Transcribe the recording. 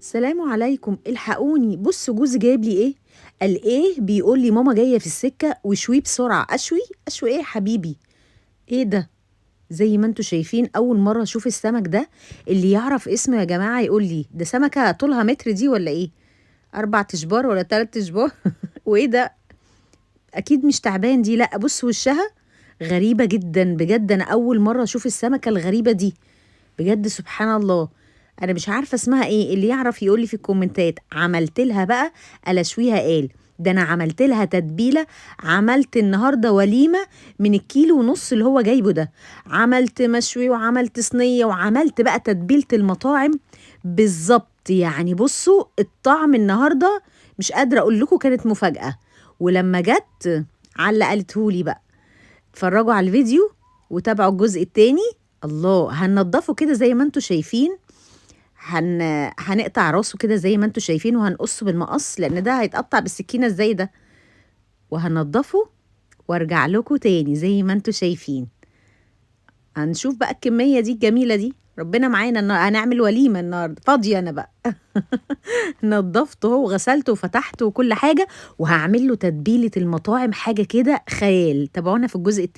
السلام عليكم، الحقوني. بصوا جوزي جايب لي ايه. قال ايه؟ بيقول لي ماما جايه في السكه وشويه بسرعه. اشوي ايه يا حبيبي؟ ايه ده؟ زي ما انتوا شايفين اول مره اشوف السمك ده. اللي يعرف اسمه يا جماعه يقول لي ده سمكه طولها متر دي ولا ايه؟ 4 اشبار ولا 3 اشبار؟ وايه ده؟ اكيد مش تعبان دي. لا بص وشها غريبه جدا بجد. انا اول مره اشوف السمكه الغريبه دي بجد. سبحان الله. انا مش عارفه اسمها ايه. اللي يعرف يقول لي في الكومنتات. عملت لها بقى الاشويها قال. ده انا عملت لها تتبيله. عملت النهارده وليمه من الكيلو ونص اللي هو جايبه ده. عملت مشوي وعملت صينيه وعملت بقى تتبيله المطاعم بالظبط. يعني بصوا الطعم النهارده مش قادره اقول لكم، كانت مفاجاه. ولما جت علة قالتهولي بقى. اتفرجوا على الفيديو وتابعوا الجزء التاني. الله. هننضفه كده زي ما انتوا شايفين. هنقطع راسه كده زي ما انتوا شايفين وهنقصه بالمقص لان ده هيتقطع بالسكينه ازاي ده. وهنضفه وارجع لكم تاني زي ما انتوا شايفين. هنشوف بقى الكميه دي الجميله دي. ربنا معانا هنعمل وليمه النهارده. فاضيه انا بقى. نضفته وغسلته وفتحته وكل حاجه. وهعمل له تتبيله المطاعم حاجه كده خيال. تابعونا في الجزء التاني.